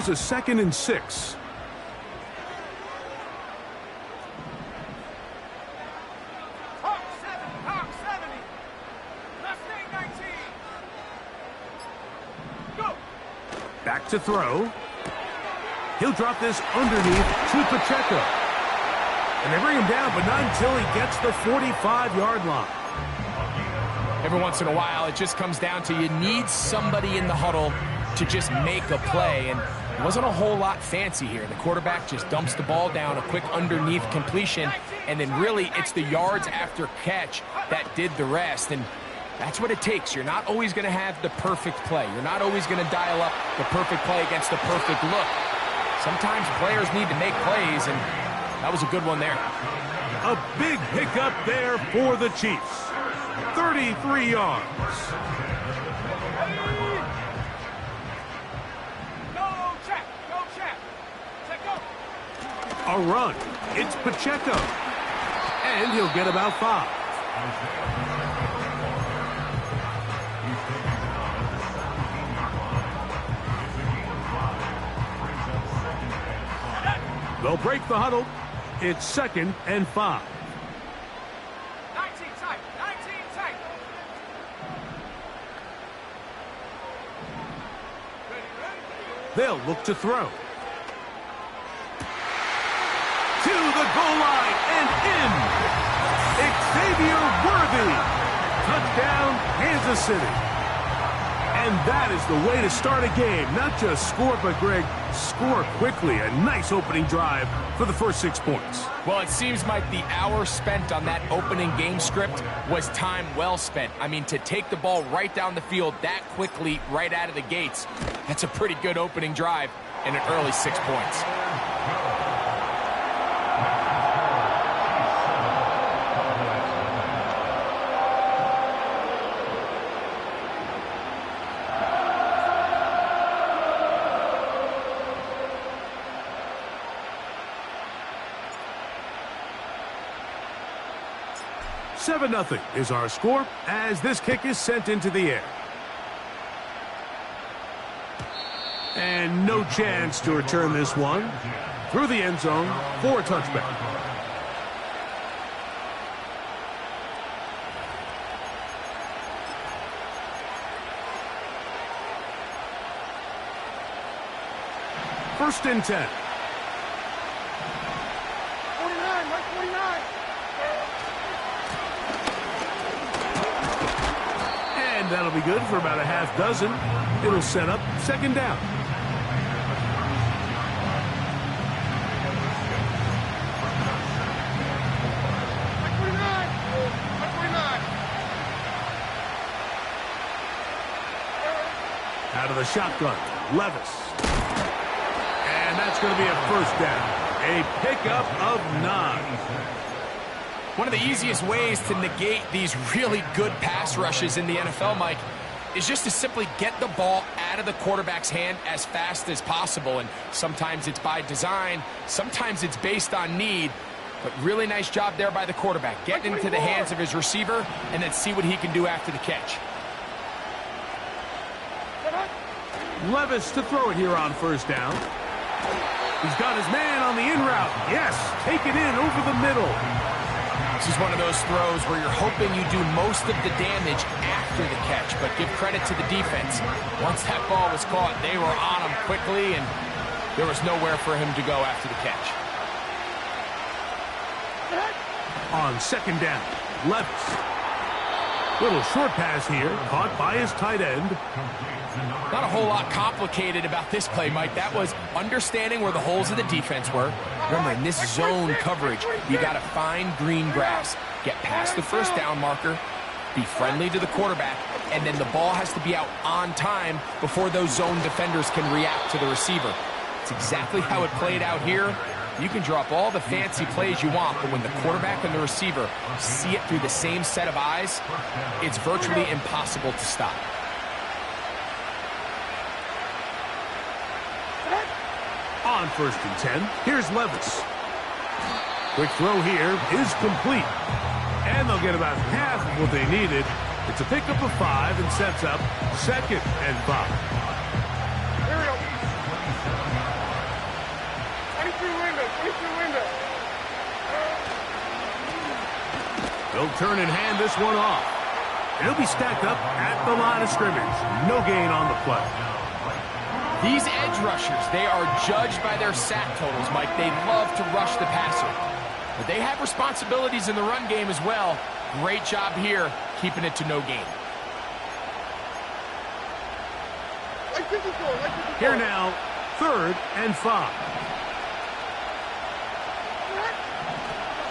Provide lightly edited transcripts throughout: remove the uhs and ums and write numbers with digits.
Here's a 2nd and 6. Back to throw. He'll drop this underneath to Pacheco. And they bring him down, but not until he gets the 45-yard line. Every once in a while, it just comes down to you need somebody in the huddle to just make a play. And it wasn't a whole lot fancy here. The quarterback just dumps the ball down, a quick underneath completion, and then really it's the yards after catch that did the rest. And that's what it takes. You're not always going to have the perfect play. You're not always going to dial up the perfect play against the perfect look. Sometimes players need to make plays, and that was a good one there. A big pickup there for the Chiefs. 33 yards. A run. It's Pacheco. And he'll get about 5. They'll break the huddle. It's 2nd and 5. 19 tight. 19 tight. They'll look to throw. To the goal line and in. Xavier Worthy. Touchdown, Kansas City. And that is the way to start a game. Not just score, but, Greg, score quickly. A nice opening drive for the first 6 points. Well, it seems like the hour spent on that opening game script was time well spent. I mean, to take the ball right down the field that quickly right out of the gates, that's a pretty good opening drive and an early 6 points. Seven 0 is our score as this kick is sent into the air. And no chance to return this one. Through the end zone for a touchback. First and 10. 49, Mike 49. And that'll be good for about a half dozen. It'll set up 2nd down. Mike 49. Mike 49. Out of the shotgun, Levis. And that's going to be a first down. A pickup of 9. One of the easiest ways to negate these really good pass rushes in the NFL, Mike, is just to simply get the ball out of the quarterback's hand as fast as possible. And sometimes it's by design, sometimes it's based on need. But really nice job there by the quarterback, getting into the hands of his receiver and then see what he can do after the catch. Levis to throw it here on first down. He's got his man on the in route. Yes, take it in over the middle. This is one of those throws where you're hoping you do most of the damage after the catch, but give credit to the defense. Once that ball was caught, they were on him quickly, and there was nowhere for him to go after the catch. On 2nd down, Levis. Little short pass here, caught by his tight end. Not a whole lot complicated about this play, Mike. That was understanding where the holes of the defense were. Remember, in this zone coverage, you got to find green grass, get past the first down marker, be friendly to the quarterback, and then the ball has to be out on time before those zone defenders can react to the receiver. It's exactly how it played out here. You can drop all the fancy plays you want, but when the quarterback and the receiver see it through the same set of eyes, it's virtually impossible to stop. On 1st and 10, here's Levis. Quick throw here is complete. And they'll get about half of what they needed. It's a pickup of 5 and sets up 2nd and 5. He'll turn and hand this one off. It'll be stacked up at the line of scrimmage. No gain on the play. These edge rushers, they are judged by their sack totals, Mike. They love to rush the passer. But they have responsibilities in the run game as well. Great job here, keeping it to no gain. Here now, 3rd and 5.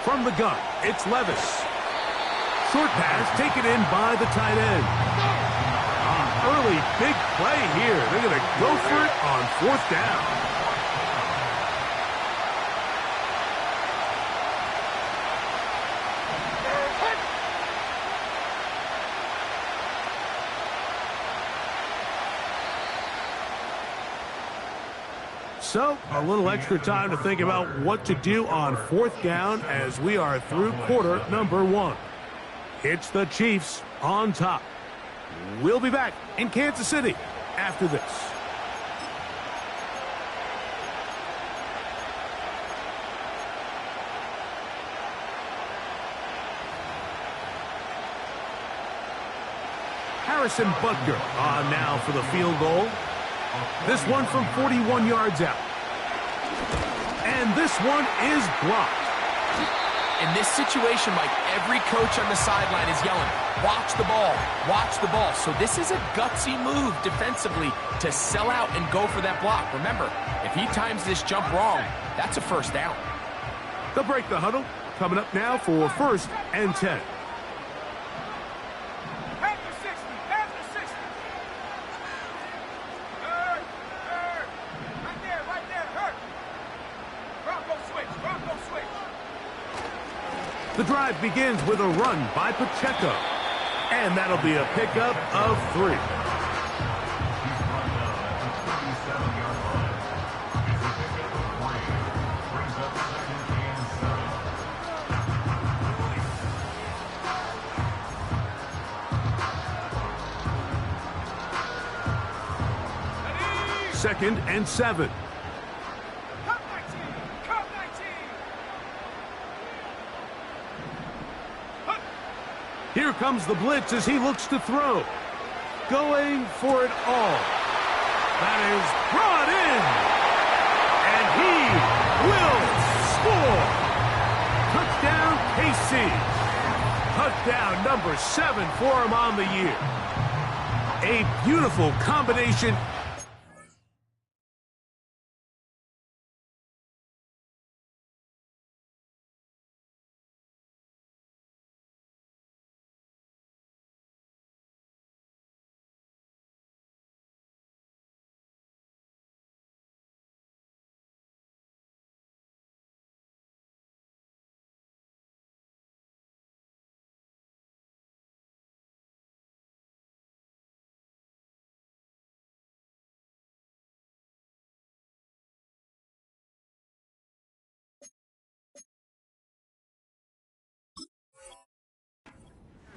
From the gun, it's Levis. Short pass taken in by the tight end. Early big play here. They're going to go for it on 4th down. So, a little extra time to think about what to do on 4th down as we are through quarter number 1. It's the Chiefs on top. We'll be back in Kansas City after this. Harrison Butker on now for the field goal. This one from 41 yards out. And this one is blocked. In this situation, Mike, every coach on the sideline is yelling, watch the ball, watch the ball. So this is a gutsy move defensively to sell out and go for that block. Remember, if he times this jump wrong, that's a 1st down. They'll break the huddle. Coming up now for 1st and 10. The drive begins with a run by Pacheco. And that'll be a pickup of 3. Second and 7. Here comes the blitz as he looks to throw. Going for it all. That is brought in. And he will score. Touchdown, KC. Touchdown number 7 for him on the year. A beautiful combination.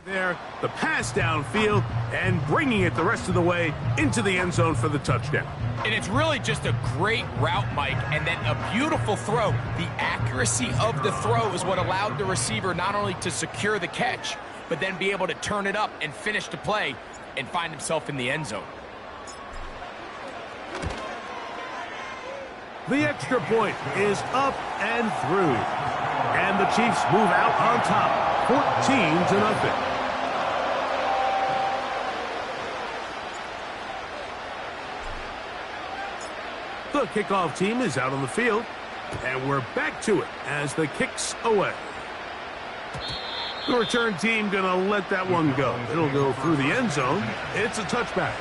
There, the pass downfield and bringing it the rest of the way into the end zone for the touchdown. And it's really just a great route, Mike, and then a beautiful throw. The accuracy of the throw is what allowed the receiver not only to secure the catch, but then be able to turn it up and finish the play and find himself in the end zone. The extra point is up and through. And the Chiefs move out on top, 14-0. The kickoff team is out on the field, and we're back to it as the kick's away. The return team going to let that one go. It'll go through the end zone. It's a touchback.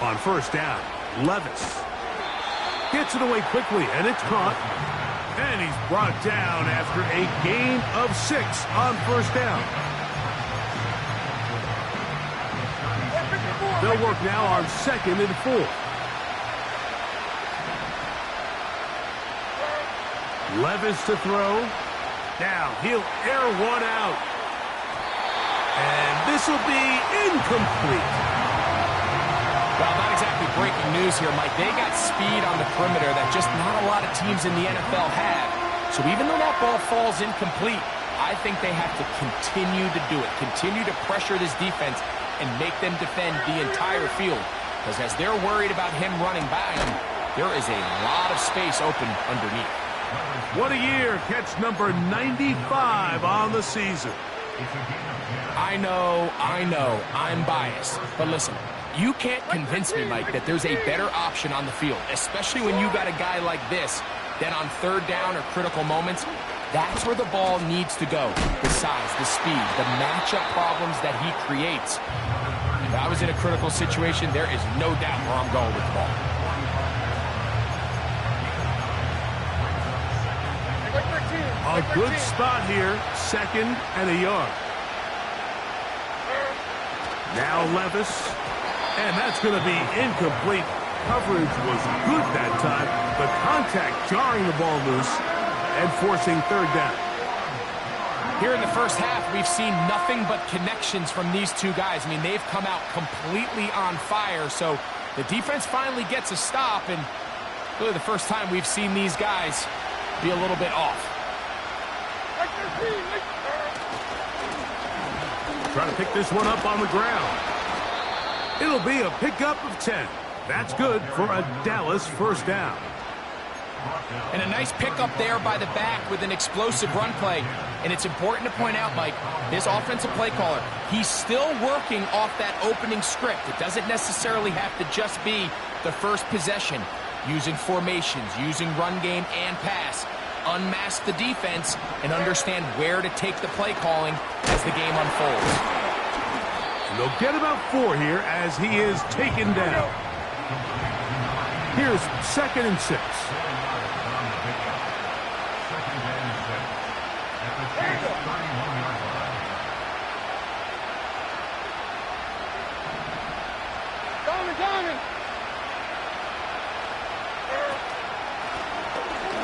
On 1st down, Levis gets it away quickly, and it's caught. And he's brought down after a gain of 6 on 1st down. They'll work now on 2nd and 4. Levis to throw. Now he'll air one out. And this will be incomplete. Well, not exactly breaking news here, Mike. They got speed on the perimeter that just not a lot of teams in the NFL have. So even though that ball falls incomplete, I think they have to continue to do it. Continue to pressure this defense and make them defend the entire field. Because as they're worried about him running by them, there is a lot of space open underneath. What a year. Catch number 95 on the season. I know, I'm biased. But listen, you can't convince me, Mike, that there's a better option on the field, especially when you got a guy like this, that on third down or critical moments, that's where the ball needs to go. The size, the speed, the matchup problems that he creates. If I was in a critical situation, there is no doubt where I'm going with the ball. A good spot here, 2nd and a yard. Now Levis, and that's going to be incomplete. Coverage was good that time. The contact jarring the ball loose and forcing third down. Here in the first half, we've seen nothing but connections from these two guys. I mean, they've come out completely on fire, so the defense finally gets a stop, and really the first time we've seen these guys be a little bit off. Trying to pick this one up on the ground. It'll be a pickup of 10. That's good for a Dallas first down. And a nice pickup there by the back with an explosive run play. And it's important to point out, Mike, this offensive play caller, he's still working off that opening script. It doesn't necessarily have to just be the first possession. Using formations, using run game and pass. Unmask the defense and understand where to take the play calling as the game unfolds. And they'll get about 4 here as he is taken down. Here's 2nd and 6.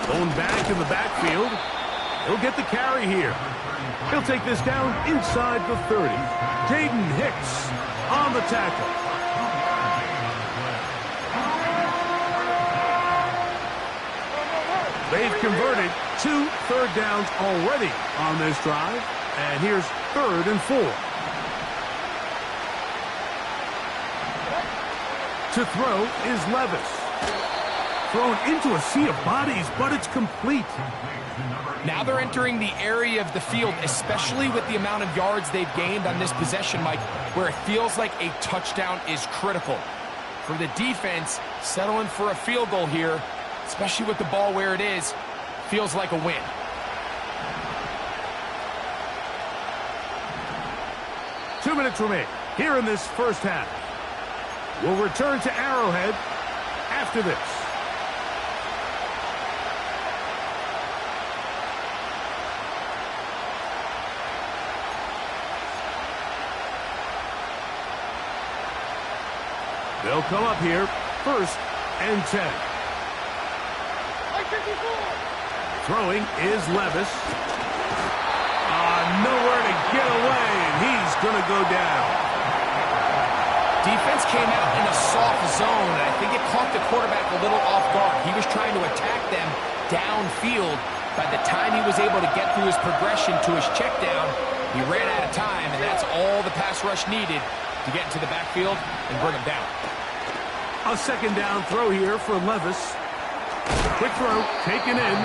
Going back in the backfield. He'll get the carry here. He'll take this down inside the 30. Jaden Hicks on the tackle. They've converted 2 third downs already on this drive. And here's 3rd and 4. To throw is Levis. Thrown into a sea of bodies, but it's complete. Now they're entering the area of the field, especially with the amount of yards they've gained on this possession, Mike, where it feels like a touchdown is critical. For the defense, settling for a field goal here, especially with the ball where it is, feels like a win. Two minutes remain here in this first half. We'll return to Arrowhead after this. They'll come up here, 1st and 10. Throwing is Levis. Nowhere to get away, and he's going to go down. Defense came out in a soft zone, and I think it caught the quarterback a little off guard. He was trying to attack them downfield. By the time he was able to get through his progression to his check down, he ran out of time, and that's all the pass rush needed to get into the backfield and bring him down. A 2nd down throw here for Levis. Quick throw, taken in.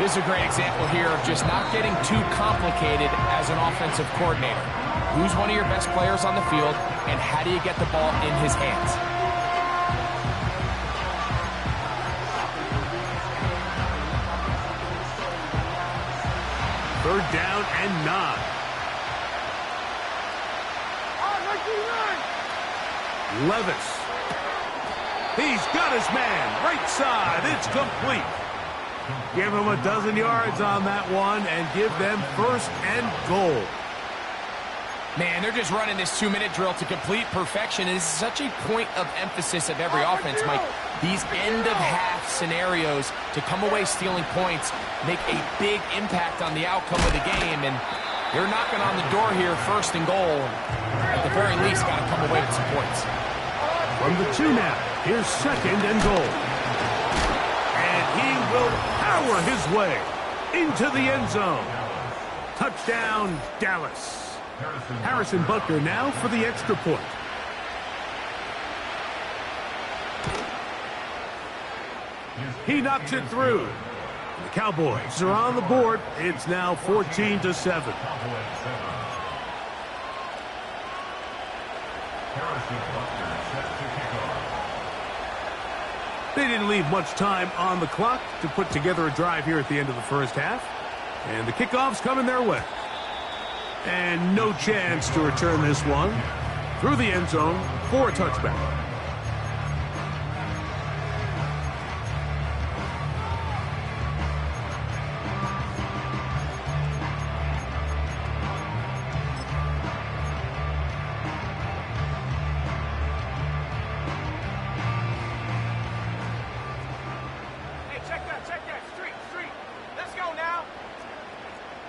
This is a great example here of just not getting too complicated as an offensive coordinator. Who's one of your best players on the field, and how do you get the ball in his hands? Third down and 9. Levis. He's got his man. Right side. It's complete. Give him a dozen yards on that one and give them 1st and goal. Man, they're just running this 2-minute drill to complete perfection. And this is such a point of emphasis of every offense, Mike. These end-of-half scenarios to come away stealing points make a big impact on the outcome of the game. And they're knocking on the door here, first and goal. At the very least, got to come away with some points. From the 2 now, here's second and goal. And he will power his way into the end zone. Touchdown, Dallas. Harrison Butker now for the extra point. He knocks it through. The Cowboys are on the board. It's now 14-7. They didn't leave much time on the clock to put together a drive here at the end of the first half. And the kickoff's coming their way. And no chance to return this one through the end zone for a touchback. Hey, check that. Street. Let's go now.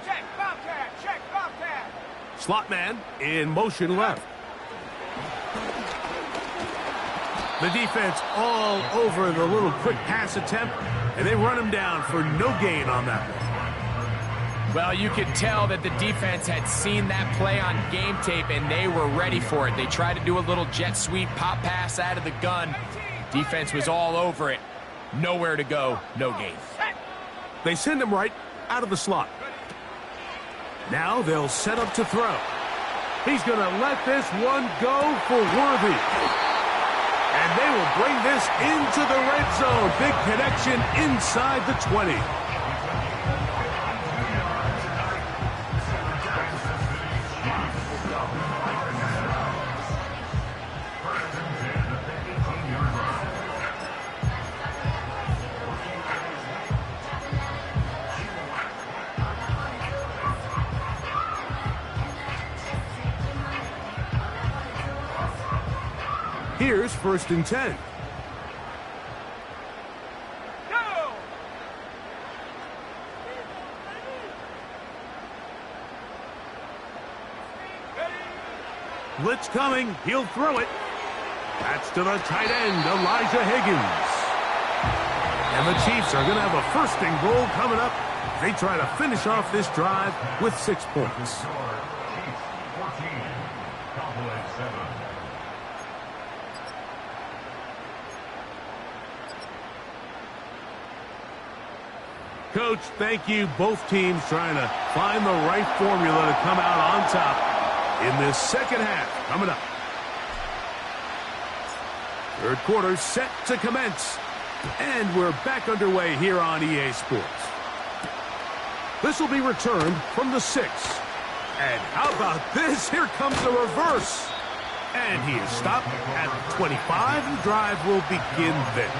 Check, Bobcat. Slot man in motion left. The defense all over the little quick pass attempt, and they run him down for no gain on that one. Well, you could tell that the defense had seen that play on game tape, and they were ready for it. They tried to do a little jet sweep pop pass out of the gun. Defense was all over it. Nowhere to go, no gain. They send him right out of the slot. Now they'll set up to throw. He's going to let this one go for Worthy. And they will bring this into the red zone. Big connection inside the 20. Here's first and 10. Go! Blitz coming. He'll throw it. That's to the tight end, Elijah Higgins. And the Chiefs are going to have a first and goal coming up. They try to finish off this drive with 6 points. Coach, thank you. Both teams trying to find the right formula to come out on top in this second half coming up. Third quarter set to commence. And we're back underway here on EA Sports. This will be returned from the 6. And how about this? Here comes the reverse. And he is stopped at the 25. The drive will begin there.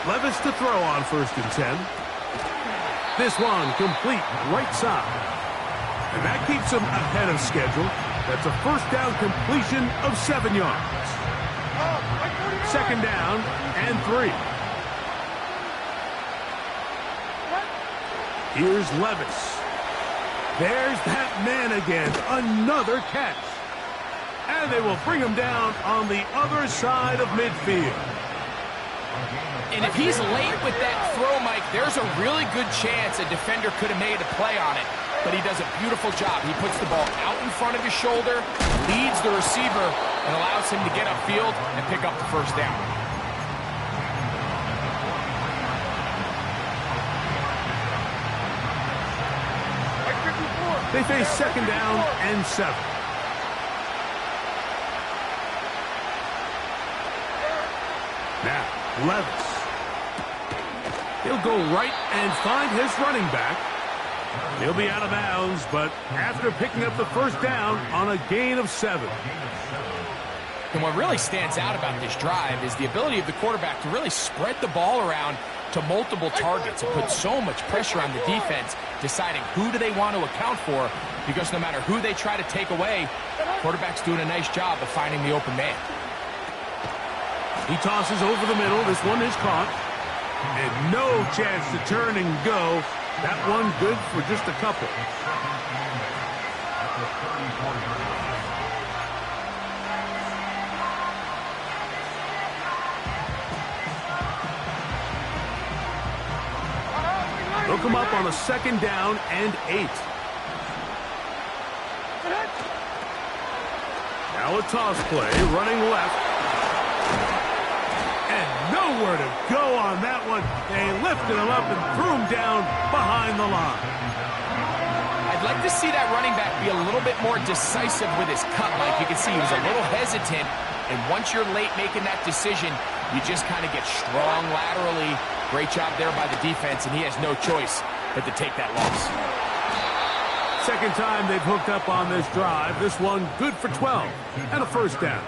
Levis to throw on first and 10. This one complete right side. And that keeps him ahead of schedule. That's a first down completion of 7 yards. Second down and 3. Here's Levis. There's that man again. Another catch. And they will bring him down on the other side of midfield. And if he's late with that throw, Mike, there's a really good chance a defender could have made a play on it. But he does a beautiful job. He puts the ball out in front of his shoulder, leads the receiver, and allows him to get upfield and pick up the first down. They face second down and 7. Now, Levis. He'll go right and find his running back. He'll be out of bounds, but after picking up the first down on a gain of 7. And what really stands out about this drive is the ability of the quarterback to really spread the ball around to multiple targets and put so much pressure on the defense, deciding who do they want to account for, because no matter who they try to take away, quarterback's doing a nice job of finding the open man. He tosses over the middle. This one is caught. And no chance to turn and go. That one good for just a couple. They'll come up on a 2nd down and 8. Now a toss play, running left. And nowhere to go on that one. They lifted him up and threw him down behind the line. I'd like to see that running back be a little bit more decisive with his cut, Mike. You can see he was a little hesitant, and once you're late making that decision, you just kind of get strong laterally. Great job there by the defense, and he has no choice but to take that loss. Second time they've hooked up on this drive. This one good for 12 and a first down.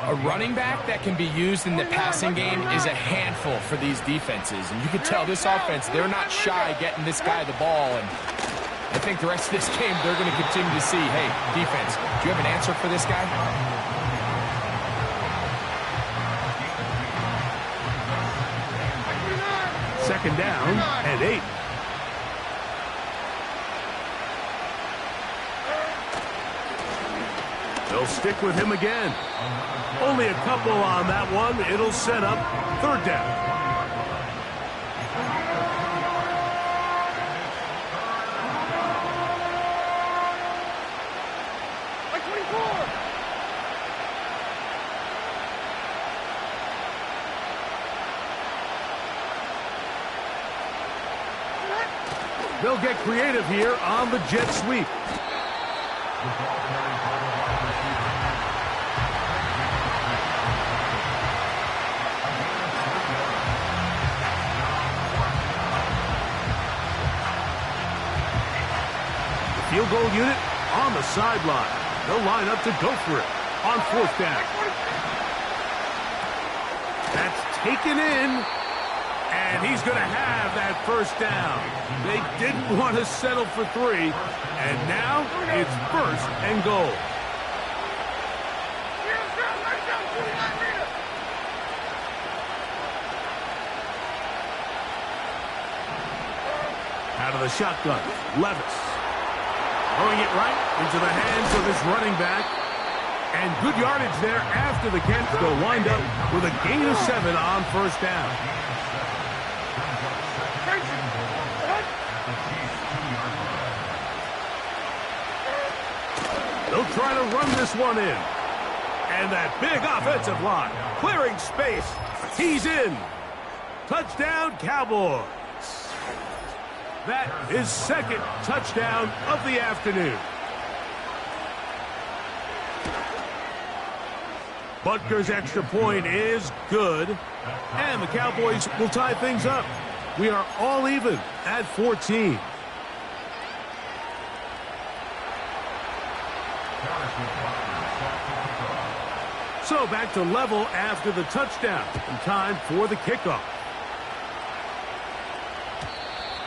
A running back that can be used in the passing game is a handful for these defenses. And you can tell this offense, they're not shy getting this guy the ball. And I think the rest of this game, they're going to continue to see, hey, defense, do you have an answer for this guy? Second down and 8. They'll stick with him again. Only a couple on that one. It'll set up 3rd down. They'll get creative here on the jet sweep. The field goal unit on the sideline. They'll line up to go for it on 4th down. That's taken in. And he's going to have that first down. They didn't want to settle for 3. And now it's 1st and goal. Out of the shotgun, Levis. Throwing it right into the hands of his running back. And good yardage there after the catch. They'll wind up with a gain of 7 on 1st down. They'll try to run this one in. And that big offensive line clearing space. He's in. Touchdown, Cowboys. That is 2nd touchdown of the afternoon. Butker's extra point is good. And the Cowboys will tie things up. We are all even at 14. So back to level after the touchdown. And time for the kickoff.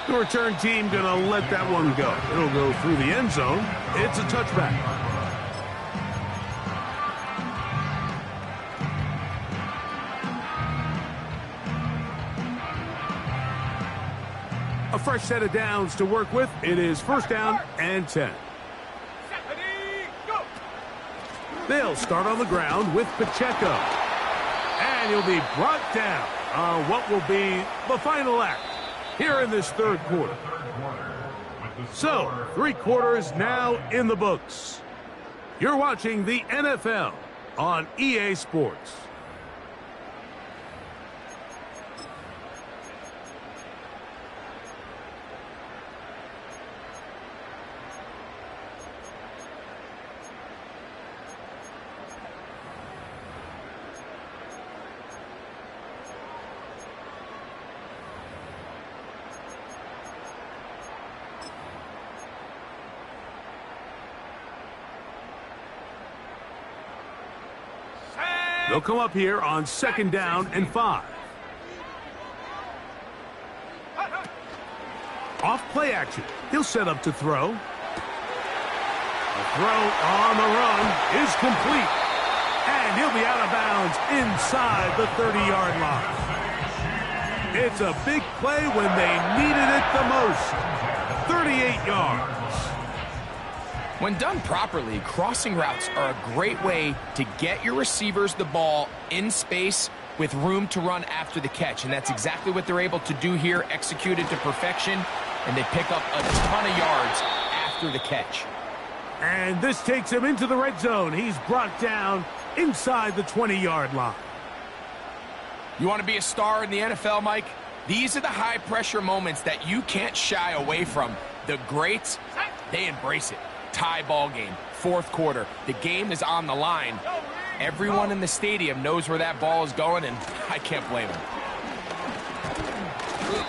The return team going to let that one go. It'll go through the end zone. It's a touchback. A fresh set of downs to work with. It is 1st down and 10. They'll start on the ground with Pacheco. And he'll be brought down on what will be the final act here in this 3rd quarter. So, 3 quarters now in the books. You're watching the NFL on EA Sports. They'll come up here on 2nd down and 5. Off play action. He'll set up to throw. The throw on the run is complete. And he'll be out of bounds inside the 30-yard line. It's a big play when they needed it the most. 38 yards. When done properly, crossing routes are a great way to get your receivers the ball in space with room to run after the catch. And that's exactly what they're able to do here, executed to perfection. And they pick up a ton of yards after the catch. And this takes him into the red zone. He's brought down inside the 20-yard line. You want to be a star in the NFL, Mike? These are the high-pressure moments that you can't shy away from. The greats, they embrace it. Tie ball game, 4th quarter. The game is on the line. Everyone in the stadium knows where that ball is going, and I can't blame them.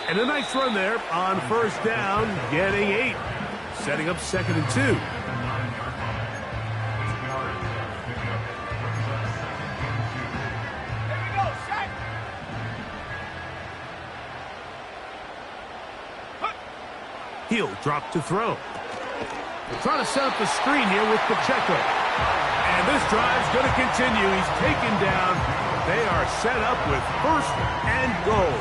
And a nice run there on 1st down, getting 8. Setting up 2nd and 2. He'll drop to throw. They're trying to set up the screen here with Pacheco. And this drive's going to continue. He's taken down. They are set up with 1st and goal.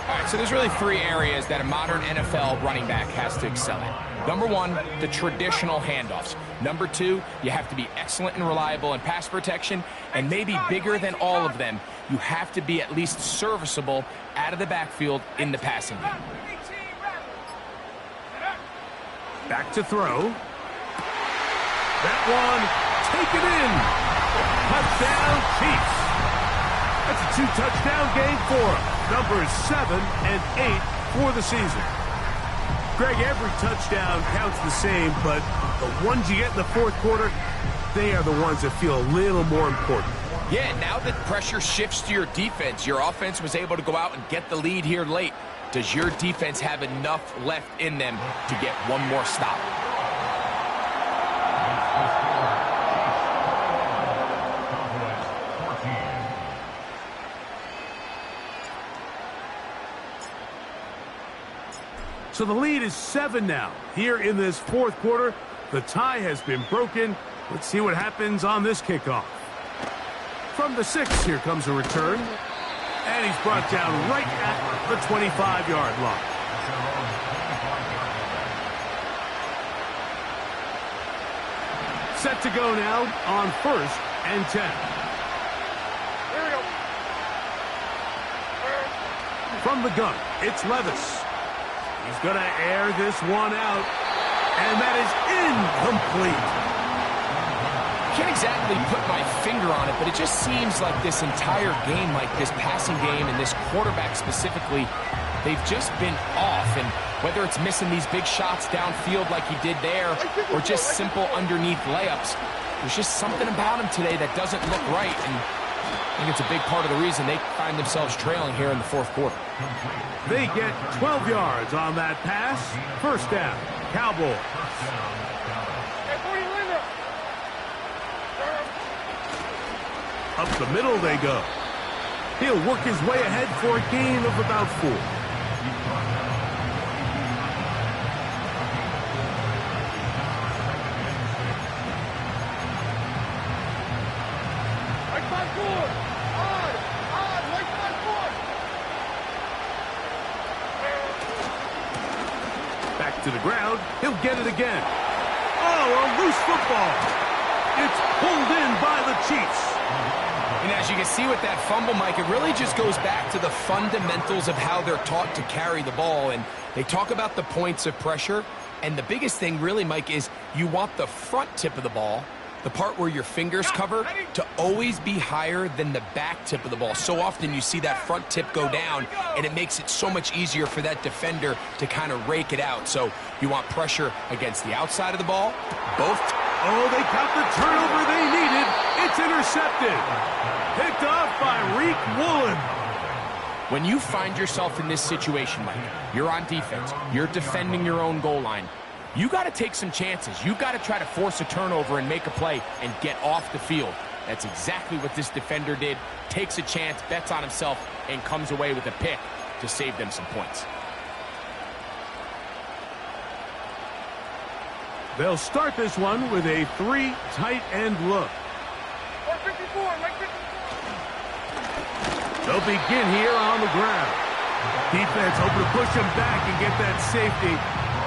All right, so there's really 3 areas that a modern NFL running back has to excel at. Number 1, the traditional handoffs. Number 2, you have to be excellent and reliable in pass protection. And maybe bigger than all of them, you have to be at least serviceable out of the backfield in the passing game. Back to throw. That one taken in. Touchdown, Chiefs. That's a 2-touchdown game for him. Numbers 7 and 8 for the season. Greg, every touchdown counts the same, but the ones you get in the 4th quarter, they are the ones that feel a little more important. Yeah, now that pressure shifts to your defense, your offense was able to go out and get the lead here late. Does your defense have enough left in them to get one more stop? So the lead is 7 now. Here in this 4th quarter, the tie has been broken. Let's see what happens on this kickoff. From the 6, here comes a return. And he's brought down right at the 25-yard line. Set to go now on 1st and 10. Here we go. From the gun, it's Levis. He's going to air this one out. And that is incomplete. Can't exactly put my finger on it, but it just seems like this entire game, like this passing game and this quarterback specifically, they've just been off. And whether it's missing these big shots downfield like he did there or just simple underneath layups, there's just something about him today that doesn't look right. And I think it's a big part of the reason they find themselves trailing here in the 4th quarter. They get 12 yards on that pass. 1st down, Cowboys. Up the middle they go. He'll work his way ahead for a gain of about 4. Back to the ground. He'll get it again. Oh, a loose football. It's pulled in by the Chiefs. And as you can see with that fumble, Mike, it really just goes back to the fundamentals of how they're taught to carry the ball. And they talk about the points of pressure. And the biggest thing really, Mike, is you want the front tip of the ball, the part where your fingers cover, to always be higher than the back tip of the ball. So often you see that front tip go down, and it makes it so much easier for that defender to kind of rake it out. So you want pressure against the outside of the ball, both. Oh, they got the turnover they needed. It's intercepted. Picked off by Reek Woolen. When you find yourself in this situation, Mike, you're on defense, you're defending your own goal line, you got to take some chances. You got to try to force a turnover and make a play and get off the field. That's exactly what this defender did. Takes a chance, bets on himself, and comes away with a pick to save them some points. They'll start this one with a 3 tight end look. 54, right 54. They'll begin here on the ground. Defense hoping to push him back and get that safety.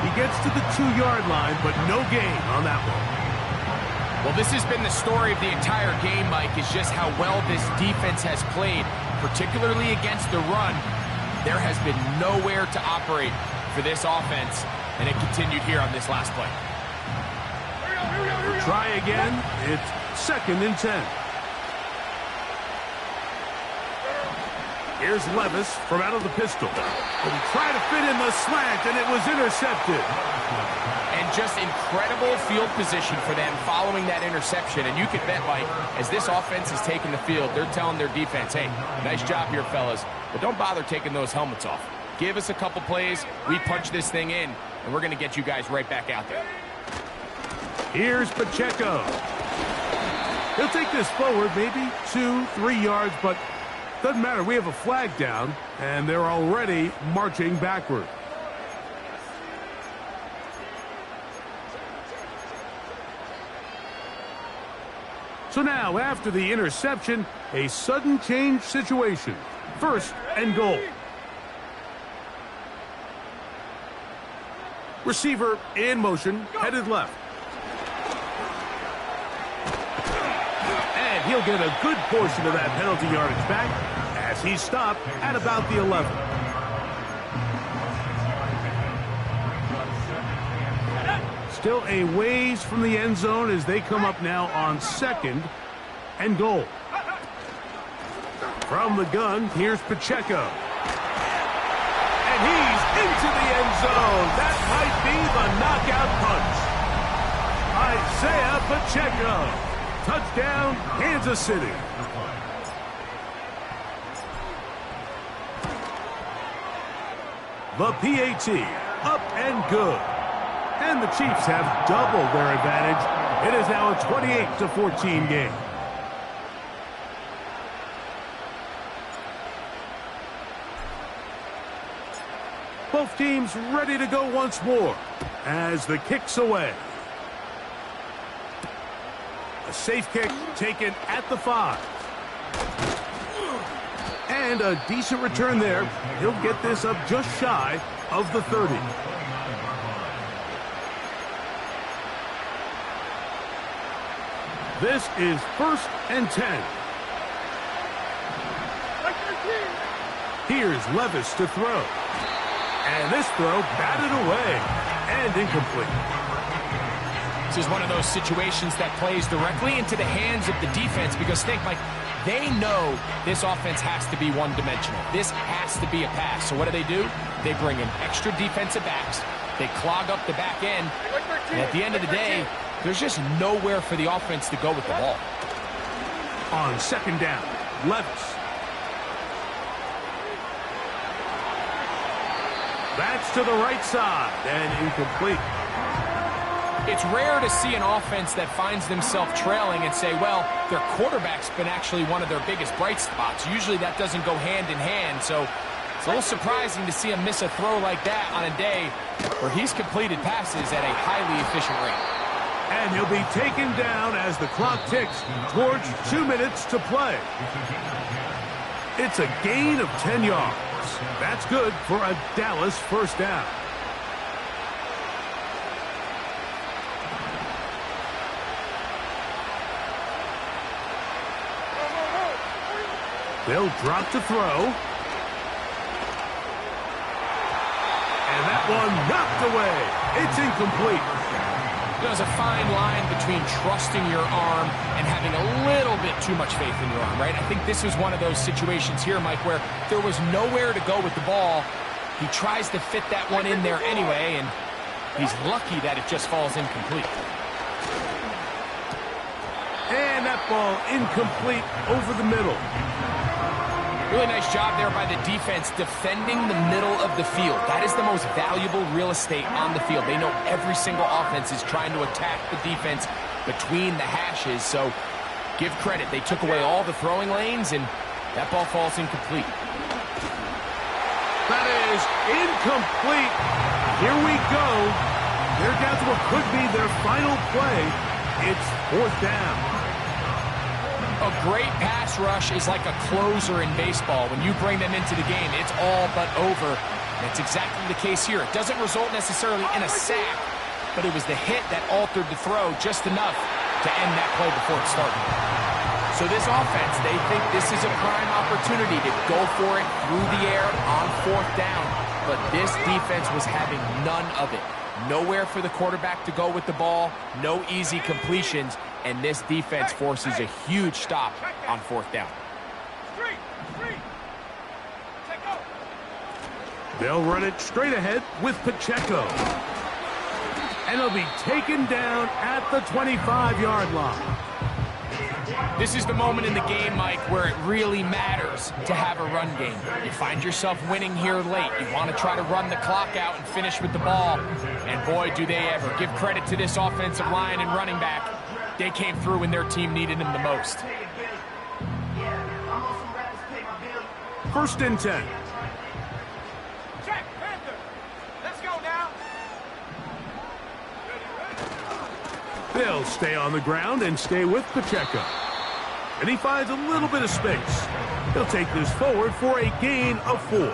He gets to the 2-yard line, but no gain on that one. Well, this has been the story of the entire game, Mike, is just how well this defense has played, particularly against the run. There has been nowhere to operate for this offense, and it continued here on this last play. Try again. It's 2nd and 10. Here's Levis from out of the pistol. He tried to fit in the slant, and it was intercepted. And just incredible field position for them following that interception. And you can bet, Mike, as this offense is taking the field, they're telling their defense, hey, nice job here, fellas, but don't bother taking those helmets off. Give us a couple plays, we punch this thing in, and we're going to get you guys right back out there. Here's Pacheco. He'll take this forward, maybe 2-3 yards, but doesn't matter. We have a flag down, and they're already marching backward. So now, after the interception, a sudden change situation. 1st and goal. Receiver in motion, headed left. And he'll get a good portion of that penalty yardage back as he's stopped at about the 11. Still a ways from the end zone as they come up now on 2nd and goal. From the gun, here's Pacheco. And he's into the end zone. That might be the knockout punch. Isaiah Pacheco. Touchdown, Kansas City. The PAT, up and good. And the Chiefs have doubled their advantage. It is now a 28-14 game. Both teams ready to go once more as the kick's away. A safe kick taken at the 5. And a decent return there. He'll get this up just shy of the 30. This is 1st and 10. Here's Levis to throw. And this throw batted away and incomplete. This is one of those situations that plays directly into the hands of the defense because, think, Mike, they know this offense has to be one-dimensional. This has to be a pass. So what do? They bring in extra defensive backs. They clog up the back end. And at the end of the day, there's just nowhere for the offense to go with the ball. On 2nd down, Levis. That's to the right side and incomplete. It's rare to see an offense that finds themselves trailing and say, well, their quarterback's been actually one of their biggest bright spots. Usually that doesn't go hand in hand, so it's a little surprising to see him miss a throw like that on a day where he's completed passes at a highly efficient rate. And he'll be taken down as the clock ticks towards 2 minutes to play. It's a gain of 10 yards. That's good for a Dallas 1st down. They'll drop to throw. And that one knocked away. It's incomplete. There's a fine line between trusting your arm and having a little bit too much faith in your arm, right? I think this was one of those situations here, Mike, where there was nowhere to go with the ball. He tries to fit that one in there anyway, and he's lucky that it just falls incomplete. And that ball incomplete over the middle. Really nice job there by the defense defending the middle of the field. That is the most valuable real estate on the field. They know every single offense is trying to attack the defense between the hashes. So Give credit, they took away all the throwing lanes, and that ball falls incomplete. That is incomplete. Here we go. They're down to what could be their final play. It's 4th down. A great pass rush is like a closer in baseball. When you bring them into the game, it's all but over. That's exactly the case here. It doesn't result necessarily in a sack, but it was the hit that altered the throw just enough to end that play before it started. So this offense, they think this is a prime opportunity to go for it through the air on 4th down. But this defense was having none of it. Nowhere for the quarterback to go with the ball, no easy completions, and this defense forces a huge stop on 4th down. They'll run it straight ahead with Pacheco. And he'll be taken down at the 25-yard line. This is the moment in the game, Mike, where it really matters to have a run game. You find yourself winning here late. You want to try to run the clock out and finish with the ball. And boy, do they ever. Give credit to this offensive line and running back. They came through when their team needed them the most. 1st and 10. Check, Panther. Let's go now. They'll stay on the ground and stay with Pacheco. And he finds a little bit of space. He'll take this forward for a gain of 4.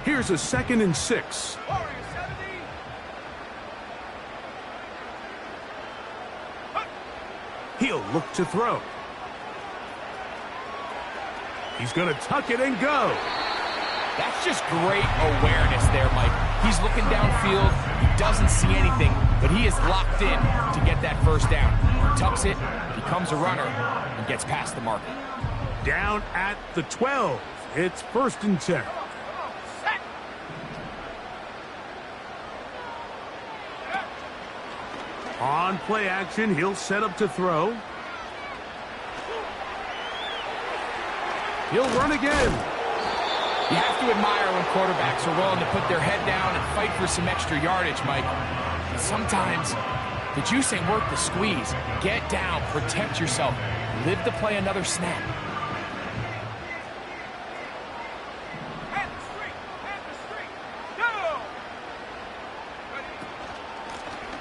Here's a 2nd and 6. He'll look to throw. He's going to tuck it and go. That's just great awareness there, Mike. He's looking downfield. He doesn't see anything, but he is locked in to get that 1st down. He tucks it, becomes a runner, and gets past the marker. Down at the 12. It's 1st and 10. On play action, he'll set up to throw. He'll run again. You have to admire when quarterbacks are willing to put their head down and fight for some extra yardage, Mike. But sometimes the juice ain't worth the squeeze. Get down, protect yourself, live to play another snap.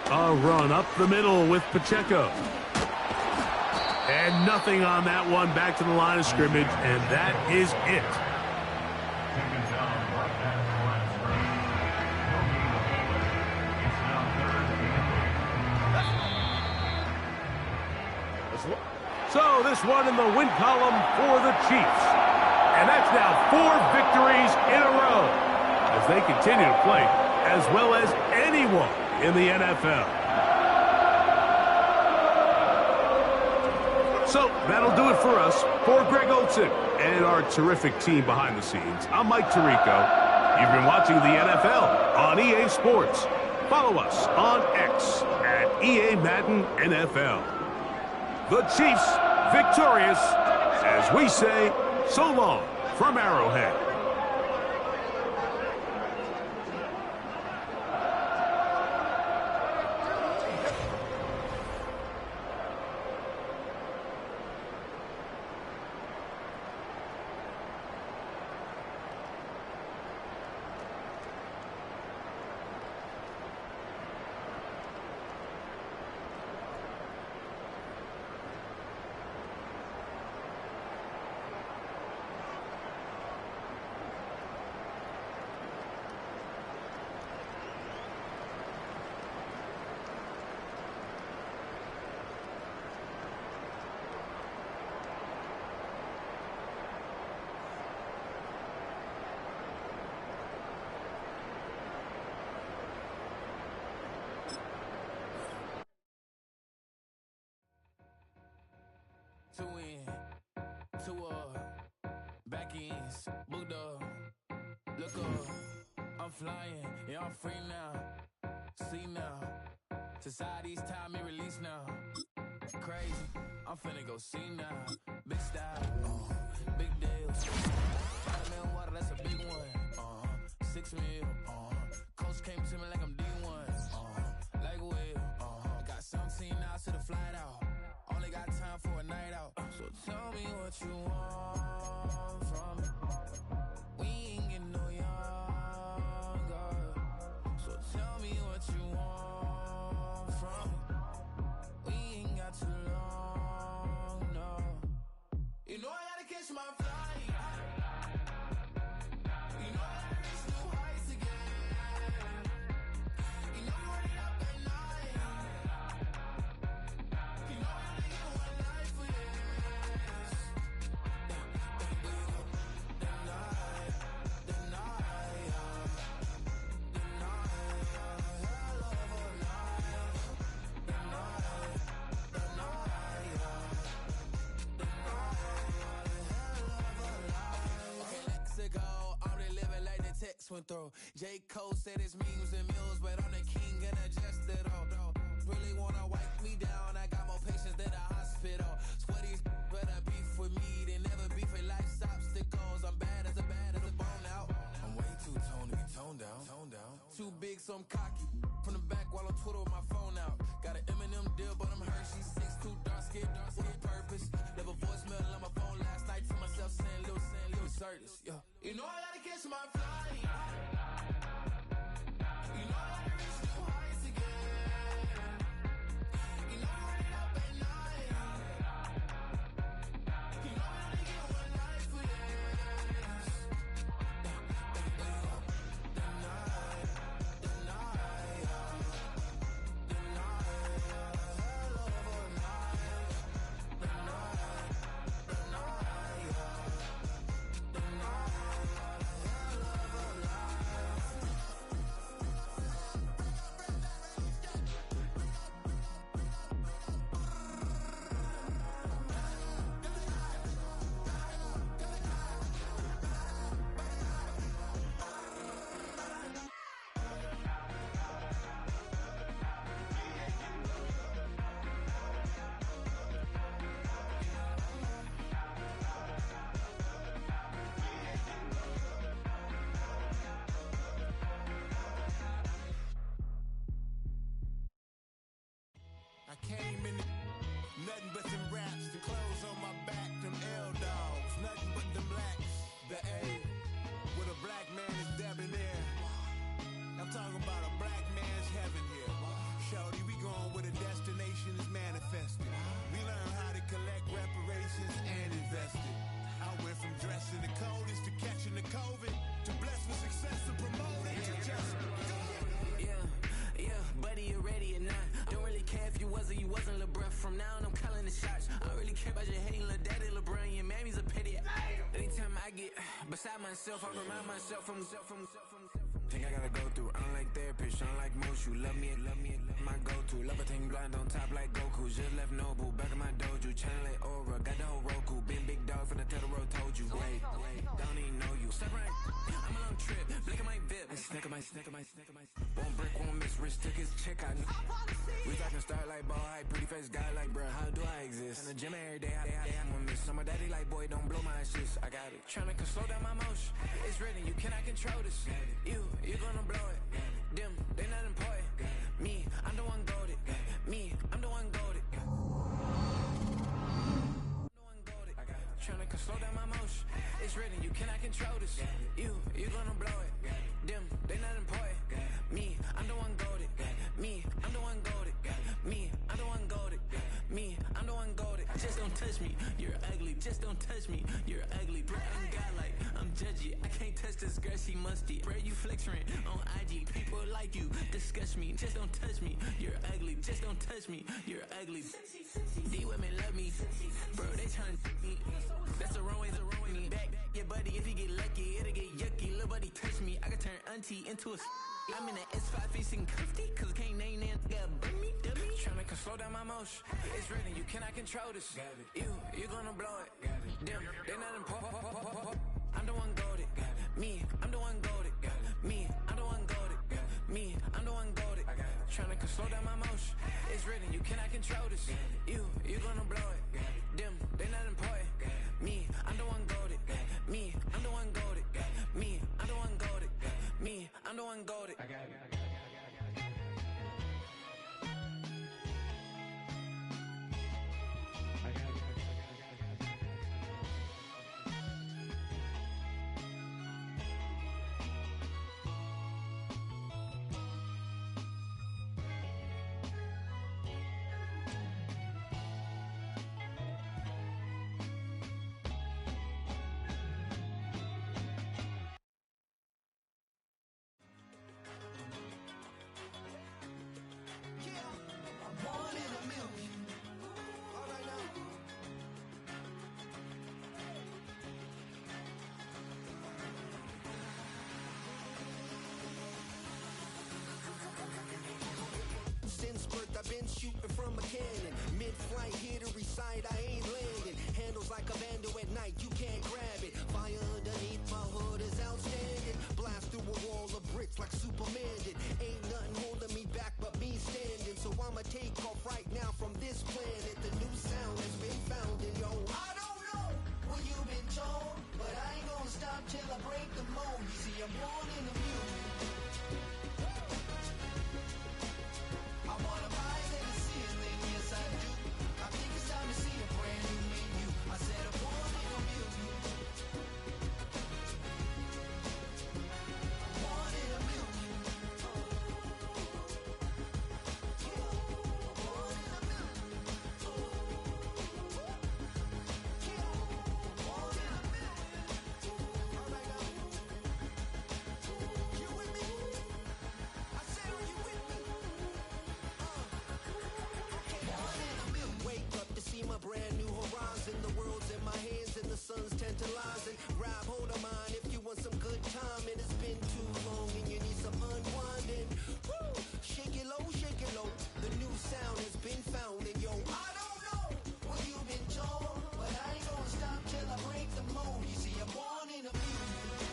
A run up the middle with Pacheco. And nothing on that one. Back to the line of scrimmage, and that is it. So this one in the win column for the Chiefs. And that's now 4 victories in a row as they continue to play as well as anyone in the NFL. So that'll do it for us. For Greg Olsen and our terrific team behind the scenes, I'm Mike Tirico. You've been watching the NFL on EA Sports. Follow us on X at EA Madden NFL. The Chiefs victorious as we say so long from Arrowhead. Two in, two back ends, booked up, look up, I'm flying, yeah, I'm free now, see now, society's time me release now, crazy, I'm finna go see now, big style, big deals, $5 million water, that's a big one. 6 mil. Coach came to me like I'm D1. Like Will. Got 17 hours to the flight out. Only got time for a night out. So tell me what you want from me. We ain't getting no younger. So tell me what you want from me. We ain't got too long, no. You know I gotta catch my flight. You know I gotta reach new heights again. You know I'm running up at night. You know I only get one life for this. The night, hell of a night. The night, okay, let's go. Already living like the text went through. J. Cole said it's memes and mules, but I'm the king and adjusted all. Really wanna wipe me down. I got more patience than a hospital. Sweaty better beef with me than never beef with life's obstacles. I'm bad as a bone out. I'm way too toned to be toned down. Too big, so I'm cocky. From the back while I'm Twitter with my phone out. Got an Eminem deal, but I'm Hershey. 6'2", dark skin, with a purpose. Left a voicemail on my phone last night to myself saying Lil Curtis, yeah. You know I gotta catch my flight. You know I gotta reach new heights again. You know I'm running up at night. You know I only get one life for this. The night, hell of a night. The night, came in nothing but them raps, the clothes on my back, them L-dogs, nothing but them blacks, the A, with a black man is debonair. I'm talking about a black man's heaven here. Shorty, we going where the destination is manifested. We learn how to collect reparations and invest it. I went from dressing the coldest to catching the COVID, to blessed with success to promote it, to just go. Yeah, buddy, you ready or not? Don't really care if you was or you wasn't LeBron. From now on, I'm calling the shots. I don't really care about your hating little daddy LeBron. Your mammy's a pity. Anytime I get beside myself, I remind myself from thing I gotta go through. I don't like therapists, I don't like most. You love me, my go-to. Love a thing blind on top like Goku. Just left Noble, back in my dojo. Channel like Aura, got the whole Roku. Been big dog from the Tether Road, told you. Wait, don't even know you. Step right, I'm a long trip. Blick at my VIP. Snicker my. Won't break, won't miss. Rich took his chick, I know. We talking start like ball hype, pretty face guy like bruh. How do I exist? In the gym every day, I'm gonna miss. So my daddy like, boy, don't blow my shit. I got it. Tryna slow down my motion. It's written, you cannot control this. You gonna blow it. Them, they not important. Me, I'm the one goated. Me, I'm the one goated. Tryna slow down my motion. It's written, you cannot control this. You gonna blow it. Them, they not important. Me, I'm the one goated. Me, I'm the one goated. Me, I'm the one goated. Me, I'm the one goated. Just don't touch me, you're ugly. Just don't touch me, you're ugly. Bro, I'm godlike, I'm judgy. I can't touch this girl, she musty. Bro, you flexing on IG. People like you disgust me. Just don't touch me, you're ugly. Just don't touch me, you're ugly. These women love me, bro. They tryna me. That's the wrong way me back. Yeah, buddy, if you get lucky, it'll get yucky. Little buddy touch me, I can turn auntie into a. I'm in the S5 facing cuffy, cause I can't name that guy dummy. Tryna slow down my motion. It's written, you cannot control this. You gonna blow it. Them, they not important. I'm the one goated. Me, I'm the one goated. Me, I'm the one goated. Me, I'm the one goated. Tryna slow down my motion. It's written, you cannot control this. You gonna blow it. Them, they not important. Me, I'm the one goated. than shooting from a cannon. Mid-flight, here to recite, I ain't landing. Handles like a vandal at night, you can't grab it. Fire underneath my hood is outstanding. Blast through a wall of bricks like Superman did. Ain't nothing holding me back but me standing. So I'ma take off right now from this planet. The new sound has been found in yo. I don't know what you've been told, but I ain't gonna stop till I break the mold. You see, I'm born in the music. I wanna rise in the ceiling, yes I do. I think it's time to see a brand new menu. I said I'm born in the music. I'm born in the music. My brand new horizon, the world's in my hands and the sun's tantalizing. Grab hold of mine if you want some good time, and it's been too long and you need some unwinding. Woo! Shake it low, the new sound has been found, and yo, I don't know what you've been told, but I ain't gonna stop till I break the mold. You see, I'm born in a music.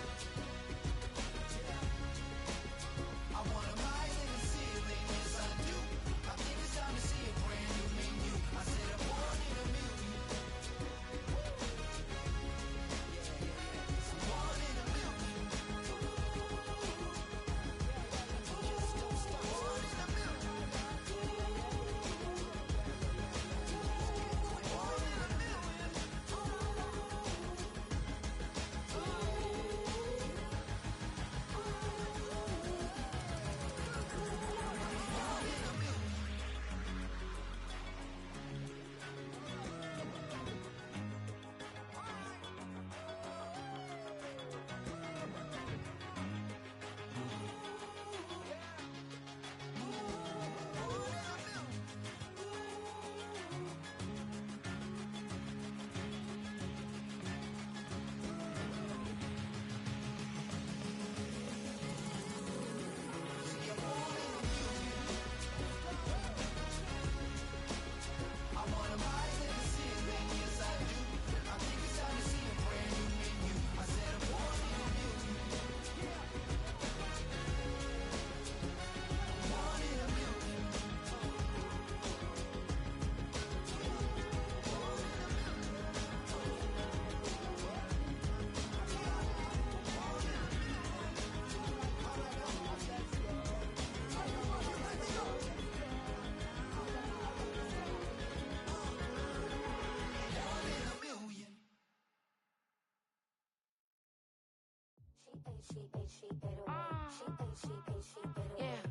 I wanna rise in the ceiling, yes I do. I think it's time to see a brand new menu. I said I'm born in a music. Born in a music. Born in a music. Yeah.